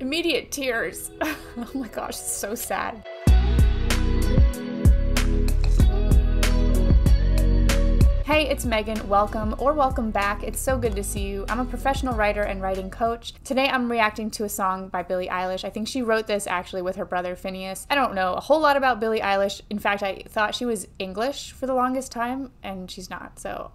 Immediate tears. Oh my gosh, it's so sad. Hey, it's Megan. Welcome or welcome back. It's so good to see you. I'm a professional writer and writing coach. Today I'm reacting to a song by Billie Eilish. I think she wrote this actually with her brother Phineas. I don't know a whole lot about Billie Eilish. In fact, I thought she was English for the longest time, and she's not, so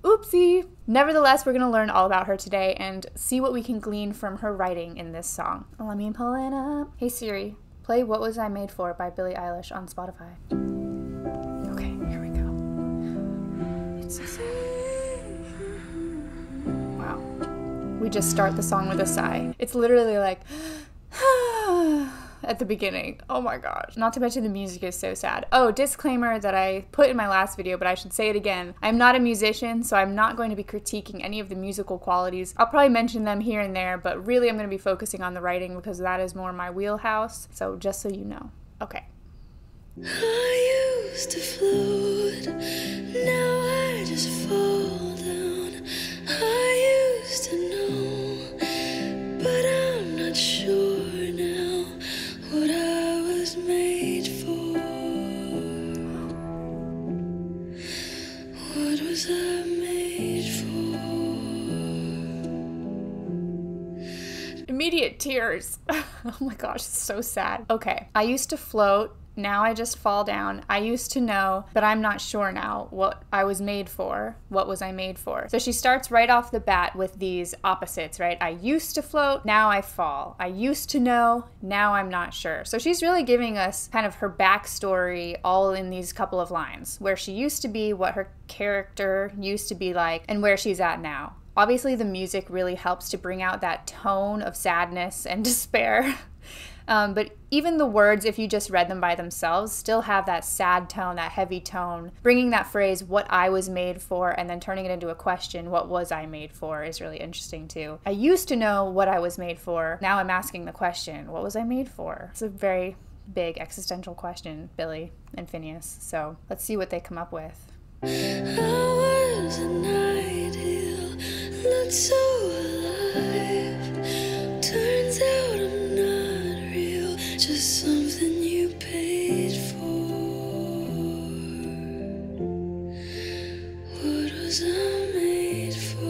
oopsie. Nevertheless, we're going to learn all about her today and see what we can glean from her writing in this song. Let me pull it up. Hey Siri, play What Was I Made For by Billie Eilish on Spotify. Okay, here we go. Wow. We just start the song with a sigh. It's literally like at the beginning. Oh my gosh. Not to mention the music is so sad. Oh, disclaimer that I put in my last video, but I should say it again. I'm not a musician, so I'm not going to be critiquing any of the musical qualities. I'll probably mention them here and there, but really I'm going to be focusing on the writing because that is more my wheelhouse. So just so you know. Okay. I used to float, now I just fall down. I used to know, but I'm not sure now what I was made for. What was I made for? Immediate tears. Oh my gosh, it's so sad. Okay, I used to float. Now I just fall down. I used to know, but I'm not sure now what I was made for. What was I made for? So she starts right off the bat with these opposites, right? I used to float, now I fall. I used to know, now I'm not sure. So she's really giving us kind of her backstory all in these couple of lines, where she used to be, what her character used to be like, and where she's at now. Obviously the music really helps to bring out that tone of sadness and despair. But even the words, if you just read them by themselves, still have that sad tone, that heavy tone. Bringing that phrase, what I was made for, and then turning it into a question, what was I made for, is really interesting too. I used to know what I was made for. Now I'm asking the question, what was I made for? It's a very big existential question, Billie and Phineas. So let's see what they come up with. I was an ideal, looked so alive. Turns out I'm not real, just something you paid for. What was I made for?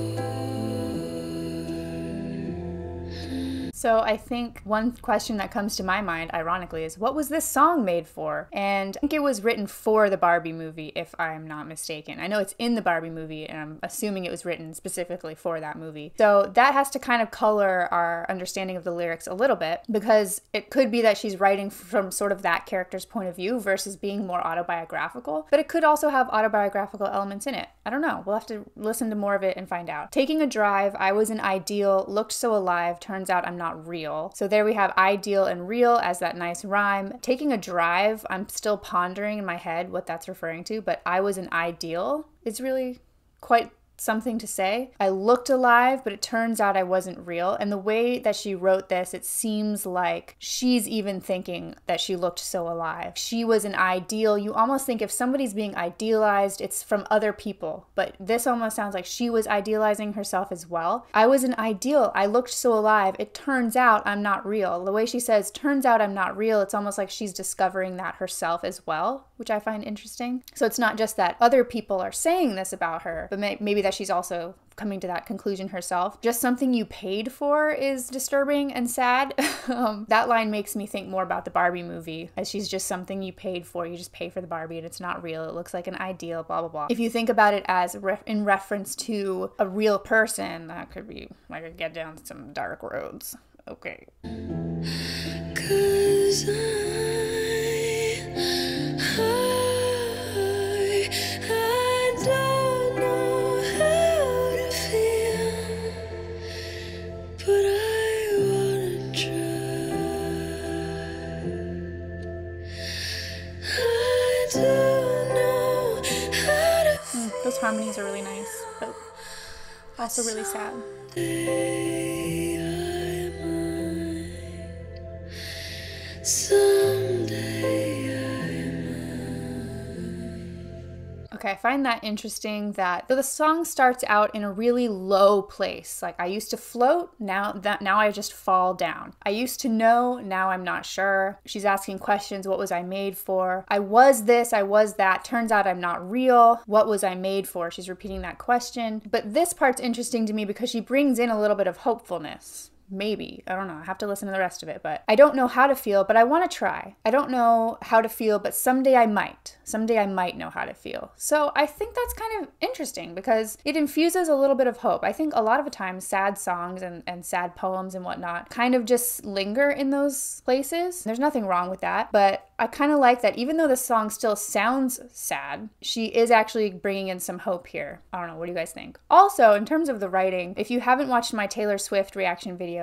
So I think one question that comes to my mind, ironically, is what was this song made for? And I think it was written for the Barbie movie, if I'm not mistaken. I know it's in the Barbie movie, and I'm assuming it was written specifically for that movie. So that has to kind of color our understanding of the lyrics a little bit, because it could be that she's writing from sort of that character's point of view versus being more autobiographical, but it could also have autobiographical elements in it. I don't know. We'll have to listen to more of it and find out. Taking a drive, I was an ideal, looked so alive, turns out I'm not real. So there we have ideal and real as that nice rhyme. Taking a drive, I'm still pondering in my head what that's referring to, but I was an ideal is really quite something to say. I looked alive, but it turns out I wasn't real. And the way that she wrote this, it seems like she's even thinking that she looked so alive. She was an ideal. You almost think if somebody's being idealized, it's from other people. But this almost sounds like she was idealizing herself as well. I was an ideal. I looked so alive. It turns out I'm not real. The way she says, turns out I'm not real, it's almost like she's discovering that herself as well, which I find interesting. So it's not just that other people are saying this about her, but maybe that she's also coming to that conclusion herself. Just something you paid for is disturbing and sad. That line makes me think more about the Barbie movie, as she's just something you paid for. You just pay for the Barbie and it's not real. It looks like an ideal, blah, blah, blah. If you think about it as in reference to a real person, that could be, I could get down some dark roads. Okay. 'Cause I don't know how to feel, but I wanna try. I don't know how to feel. Those harmonies are really nice, but also really sad. Someday I might. Okay, I find that interesting that the song starts out in a really low place. Like, I used to float, now I just fall down. I used to know, now I'm not sure. She's asking questions, what was I made for? I was this, I was that. Turns out I'm not real. What was I made for? She's repeating that question. But this part's interesting to me because she brings in a little bit of hopefulness. Maybe. I don't know. I have to listen to the rest of it, but I don't know how to feel, but I want to try. I don't know how to feel, but someday I might. Someday I might know how to feel. So I think that's kind of interesting because it infuses a little bit of hope. I think a lot of the times sad songs and sad poems and whatnot kind of just linger in those places. There's nothing wrong with that, but I kind of like that even though the song still sounds sad, she is actually bringing in some hope here. I don't know. What do you guys think? Also, in terms of the writing, if you haven't watched my Taylor Swift reaction video,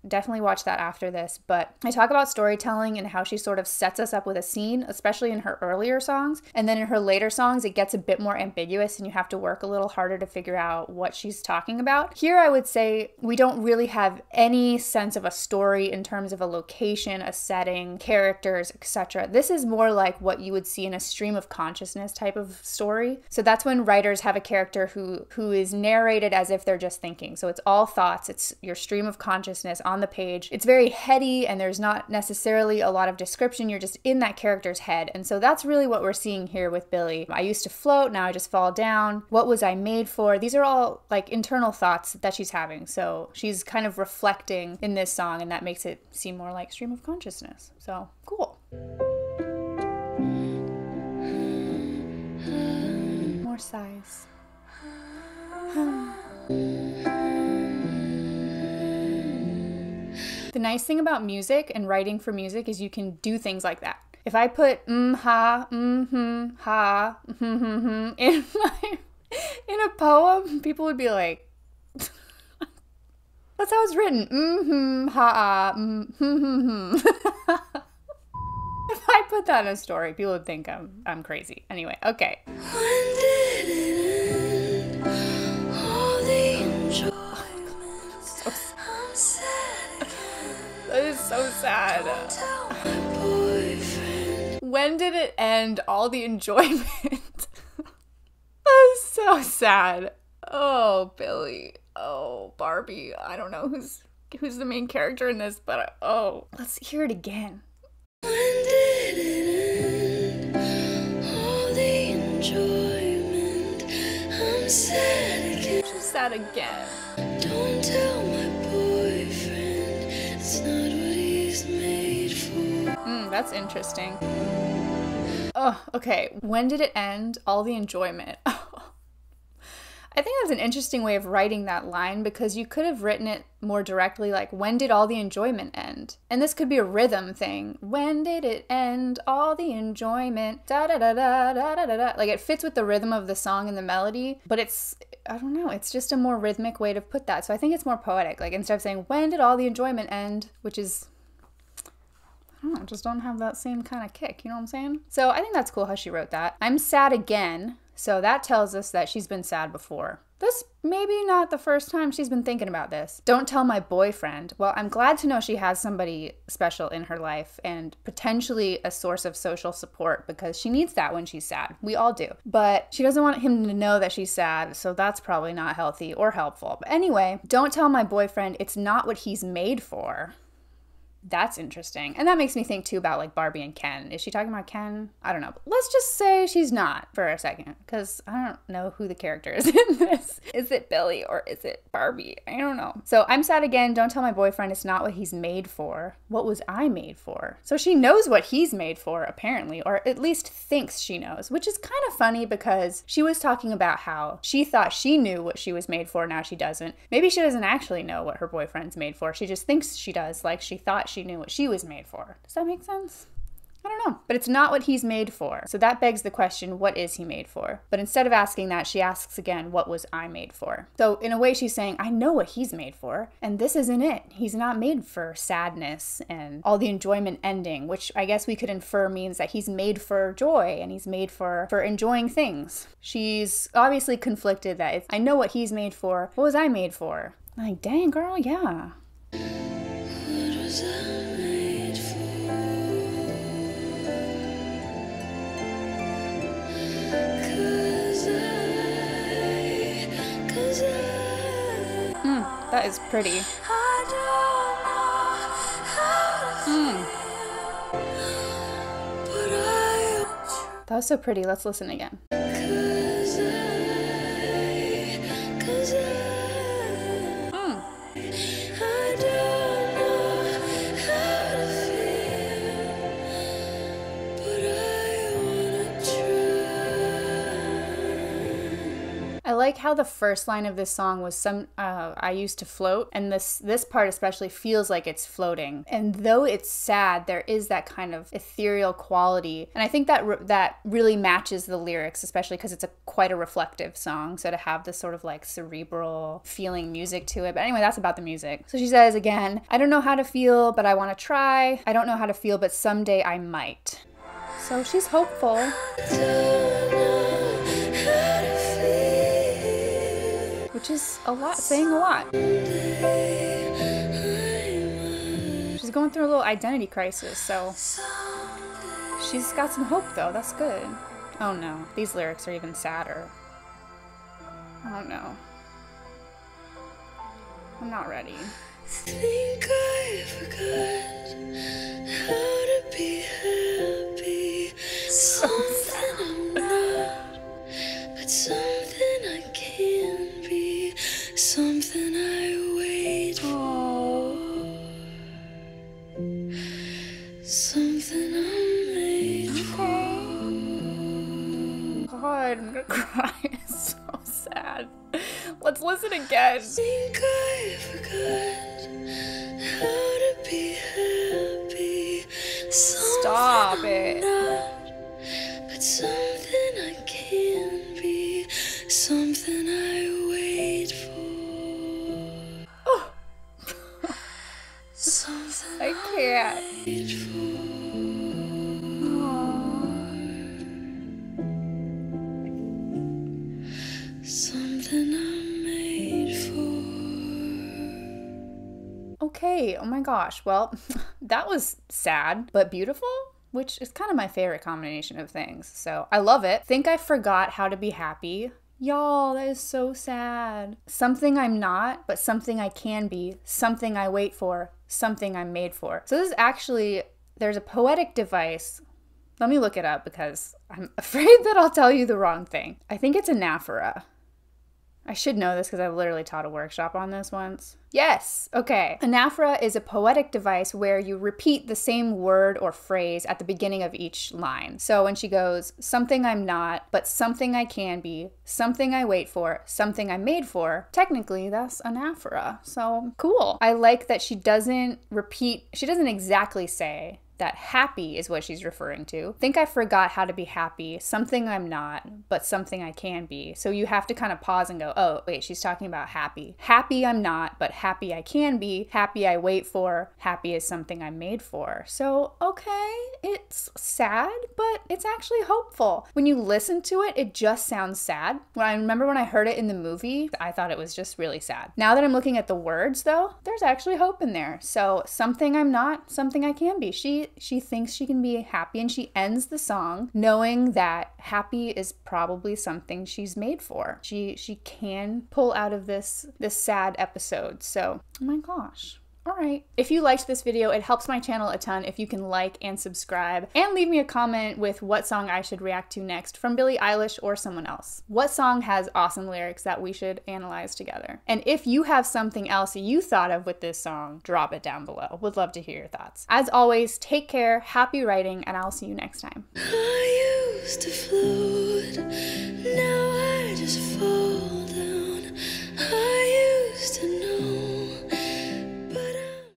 definitely watch that after this, but I talk about storytelling and how she sort of sets us up with a scene, especially in her earlier songs, and then in her later songs it gets a bit more ambiguous and you have to work a little harder to figure out what she's talking about. Here I would say we don't really have any sense of a story in terms of a location, a setting, characters, etc. This is more like what you would see in a stream of consciousness type of story. So that's when writers have a character who is narrated as if they're just thinking. So it's all thoughts, it's your stream of consciousness on the page. It's very heady and there's not necessarily a lot of description. You're just in that character's head. And so that's really what we're seeing here with Billie. I used to float, now I just fall down. What was I made for? These are all like internal thoughts that she's having. So she's kind of reflecting in this song and that makes it seem more like stream of consciousness. So cool. More sighs. The nice thing about music and writing for music is you can do things like that. If I put ha, ha, in a poem, people would be like, that's how it's written. Ha, If I put that in a story, people would think I'm crazy. Anyway, okay. When did it end? All the enjoyment. I'm sad again. That is so sad. Don't tell my boyfriend. When did it end? All the enjoyment. That is so sad. Oh, Billie. Oh, Barbie. I don't know who's the main character in this, but oh, let's hear it again. When did it end? All the enjoyment. I'm sad again. She's sad again. Don't tell my boyfriend. It's not what he's made for. That's interesting. Oh, okay. When did it end? All the enjoyment. I think that's an interesting way of writing that line because you could have written it more directly like, when did all the enjoyment end? And this could be a rhythm thing. When did it end? All the enjoyment. Da da da da da da da. Like it fits with the rhythm of the song and the melody, but it's, I don't know, it's just a more rhythmic way to put that. So I think it's more poetic. Like instead of saying, when did all the enjoyment end? Which is, I don't know, just don't have that same kind of kick. You know what I'm saying? So I think that's cool how she wrote that. I'm sad again. So that tells us that she's been sad before. This maybe not the first time she's been thinking about this. Don't tell my boyfriend. Well, I'm glad to know she has somebody special in her life and potentially a source of social support because she needs that when she's sad. We all do. But she doesn't want him to know that she's sad, so that's probably not healthy or helpful. But anyway, don't tell my boyfriend it's not what he's made for. That's interesting. And that makes me think too about like Barbie and Ken. Is she talking about Ken? I don't know. But let's just say she's not for a second because I don't know who the character is in this. Is it Billie or is it Barbie? I don't know. So I'm sad again. Don't tell my boyfriend it's not what he's made for. What was I made for? So she knows what he's made for apparently, or at least thinks she knows, which is kind of funny because she was talking about how she thought she knew what she was made for. Now she doesn't. Maybe she doesn't actually know what her boyfriend's made for. She just thinks she does, like she thought she knew what she was made for. Does that make sense? I don't know. But it's not what he's made for. So that begs the question, what is he made for? But instead of asking that, she asks again, what was I made for? So in a way she's saying, I know what he's made for, and this isn't it. He's not made for sadness and all the enjoyment ending, which I guess we could infer means that he's made for joy and he's made for enjoying things. She's obviously conflicted that it's, I know what he's made for. What was I made for? Like, dang girl, yeah. What was I made for? 'Cause That is pretty. That was so pretty. Let's listen again. I like how the first line of this song was I used to float, and this part especially feels like it's floating. And though it's sad, there is that kind of ethereal quality, and I think that really matches the lyrics, especially because it's quite a reflective song. So to have this sort of like cerebral feeling music to it. But anyway, that's about the music. So she says again, I don't know how to feel, but I want to try. I don't know how to feel, but someday I might. So she's hopeful. Which is a lot, saying a lot. She's going through a little identity crisis, so she's got some hope though, that's good. Oh no, these lyrics are even sadder. Oh no. I'm not ready. Think I forgot how to be happy. Something I'm not, but something I can be. Something I wait for. Something I'm made for. God, I'm gonna cry. It's so sad. Let's listen again. Think I forgot how to be happy. Stop it. Not, but something I can be. Something I wait for. Oh. Something I can't. I wait for. Something I'm made for. Okay, oh my gosh. Well, that was sad, but beautiful, which is kind of my favorite combination of things. So I love it. Think I forgot how to be happy. Y'all, that is so sad. Something I'm not, but something I can be. Something I wait for. Something I'm made for. So this is actually, there's a poetic device. Let me look it up because I'm afraid that I'll tell you the wrong thing. I think it's Anaphora. I should know this because I literally taught a workshop on this once. Yes, okay. Anaphora is a poetic device where you repeat the same word or phrase at the beginning of each line. So when she goes, something I'm not, but something I can be, something I wait for, something I'm made for, technically that's Anaphora. So cool. I like that she doesn't exactly say that happy is what she's referring to. Think I forgot how to be happy. Something I'm not, but something I can be. So you have to kind of pause and go, oh, wait, she's talking about happy. Happy I'm not, but happy I can be. Happy I wait for. Happy is something I'm made for. So, okay, it's sad, but it's actually hopeful. When you listen to it, it just sounds sad. I remember when I heard it in the movie, I thought it was just really sad. Now that I'm looking at the words though, there's actually hope in there. So something I'm not, something I can be. She thinks she can be happy, and she ends the song knowing that happy is probably something she's made for. She can pull out of this sad episode. So, oh my gosh. All right. If you liked this video, it helps my channel a ton if you can like and subscribe and leave me a comment with what song I should react to next from Billie Eilish or someone else. What song has awesome lyrics that we should analyze together? And if you have something else you thought of with this song, drop it down below. Would love to hear your thoughts. As always, take care, happy writing, and I'll see you next time. I used to float.